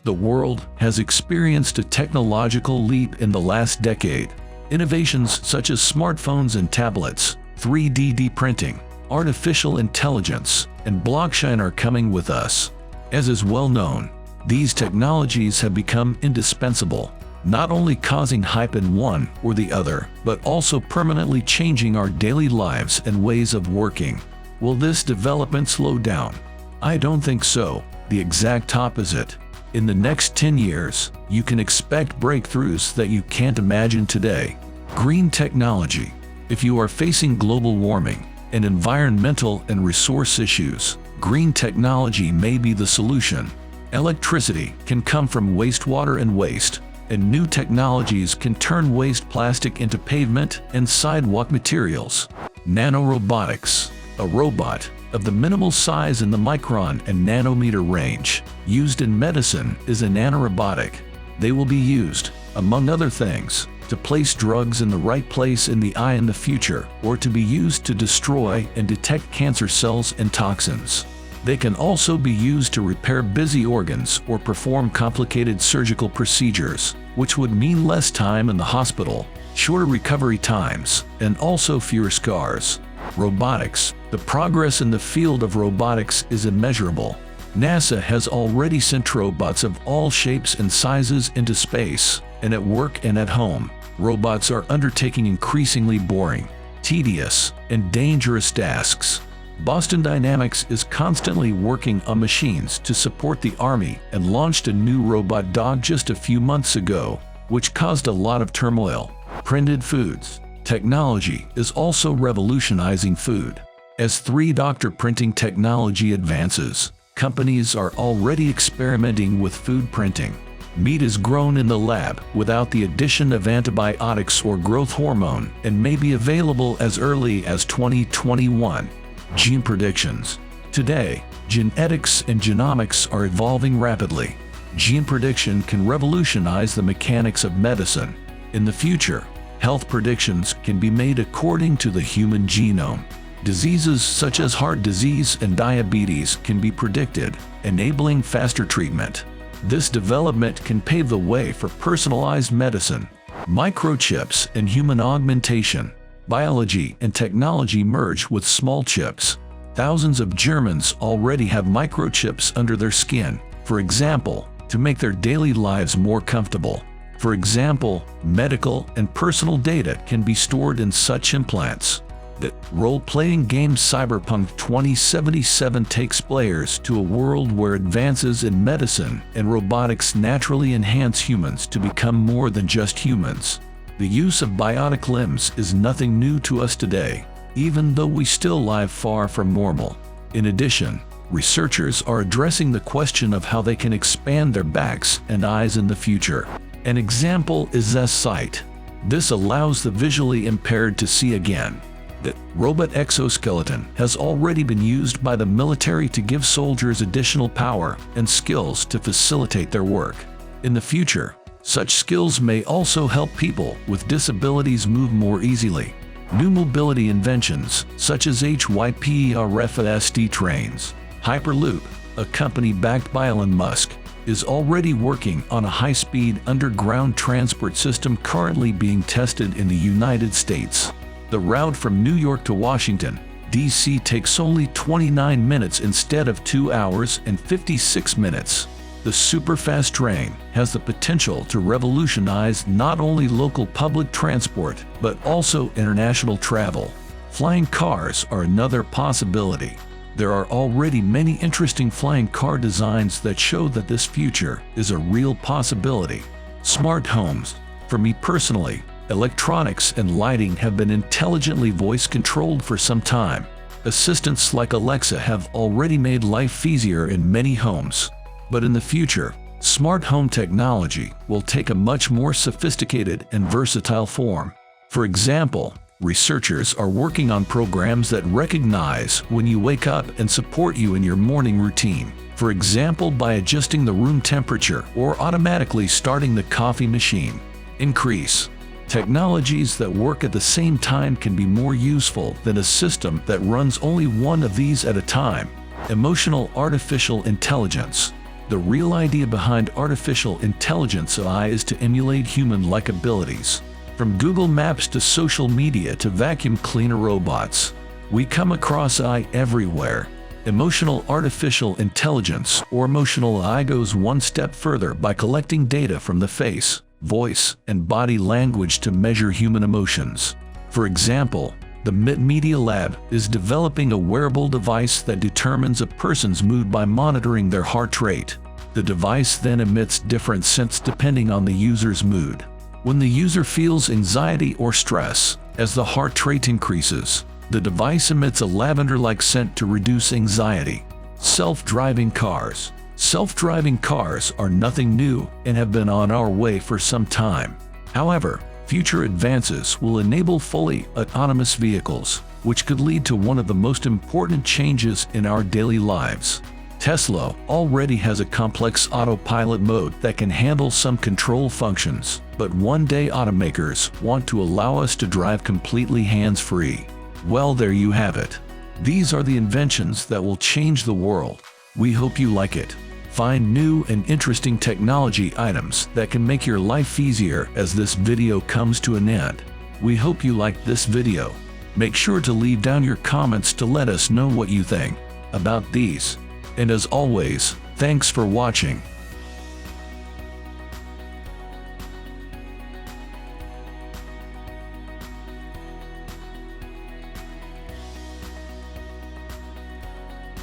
The world has experienced a technological leap in the last decade. Innovations such as smartphones and tablets, 3D printing, artificial intelligence, and blockchain are coming with us. As is well known, these technologies have become indispensable, not only causing hype in one or the other, but also permanently changing our daily lives and ways of working. Will this development slow down? I don't think so. The exact opposite. In the next 10 years, you can expect breakthroughs that you can't imagine today. Green technology. If you are facing global warming and environmental and resource issues, green technology may be the solution. Electricity can come from wastewater and waste, and new technologies can turn waste plastic into pavement and sidewalk materials. Nanorobotics. A robot of the minimal size in the micron and nanometer range, used in medicine, is a nanorobotic. They will be used, among other things, to place drugs in the right place in the eye in the future, or to be used to destroy and detect cancer cells and toxins. They can also be used to repair busy organs or perform complicated surgical procedures, which would mean less time in the hospital, shorter recovery times, and also fewer scars. Robotics. The progress in the field of robotics is immeasurable. NASA has already sent robots of all shapes and sizes into space, and at work and at home. Robots are undertaking increasingly boring, tedious, and dangerous tasks. Boston Dynamics is constantly working on machines to support the Army and launched a new robot dog just a few months ago, which caused a lot of turmoil. Printed foods. Technology is also revolutionizing food. As 3D printing technology advances, companies are already experimenting with food printing. Meat is grown in the lab without the addition of antibiotics or growth hormone and may be available as early as 2021. Gene predictions. Today, genetics and genomics are evolving rapidly. Gene prediction can revolutionize the mechanics of medicine. In the future, health predictions can be made according to the human genome. Diseases such as heart disease and diabetes can be predicted, enabling faster treatment. This development can pave the way for personalized medicine. Microchips and human augmentation. Biology and technology merge with small chips. Thousands of Germans already have microchips under their skin, for example, to make their daily lives more comfortable. For example, medical and personal data can be stored in such implants. The role-playing game Cyberpunk 2077 takes players to a world where advances in medicine and robotics naturally enhance humans to become more than just humans. The use of bionic limbs is nothing new to us today, even though we still live far from normal. In addition, researchers are addressing the question of how they can expand their backs and eyes in the future. An example is Z-Sight. This allows the visually impaired to see again. The robot exoskeleton has already been used by the military to give soldiers additional power and skills to facilitate their work. In the future, such skills may also help people with disabilities move more easily. New mobility inventions, such as HYPERFSD trains. Hyperloop, a company backed by Elon Musk, is already working on a high-speed underground transport system currently being tested in the United States. The route from New York to Washington, D.C. takes only 29 minutes instead of 2 hours and 56 minutes. The superfast train has the potential to revolutionize not only local public transport, but also international travel. Flying cars are another possibility. There are already many interesting flying car designs that show that this future is a real possibility. Smart homes. For me personally, electronics and lighting have been intelligently voice-controlled for some time. Assistants like Alexa have already made life easier in many homes. But in the future, smart home technology will take a much more sophisticated and versatile form. For example, researchers are working on programs that recognize when you wake up and support you in your morning routine. For example, by adjusting the room temperature or automatically starting the coffee machine. Increase. Technologies that work at the same time can be more useful than a system that runs only one of these at a time. Emotional artificial intelligence. The real idea behind artificial intelligence AI is to emulate human-like abilities. From Google Maps to social media to vacuum cleaner robots, we come across AI everywhere. Emotional artificial intelligence, or emotional AI, goes one step further by collecting data from the face, voice, and body language to measure human emotions. For example, the MIT Media Lab is developing a wearable device that determines a person's mood by monitoring their heart rate. The device then emits different scents depending on the user's mood. When the user feels anxiety or stress, as the heart rate increases, the device emits a lavender-like scent to reduce anxiety. Self-driving cars. Self-driving cars are nothing new and have been on our way for some time. However, future advances will enable fully autonomous vehicles, which could lead to one of the most important changes in our daily lives. Tesla already has a complex autopilot mode that can handle some control functions, but one day automakers want to allow us to drive completely hands-free. Well, there you have it. These are the inventions that will change the world. We hope you like it. Find new and interesting technology items that can make your life easier as this video comes to an end. We hope you liked this video. Make sure to leave down your comments to let us know what you think about these. And as always, thanks for watching.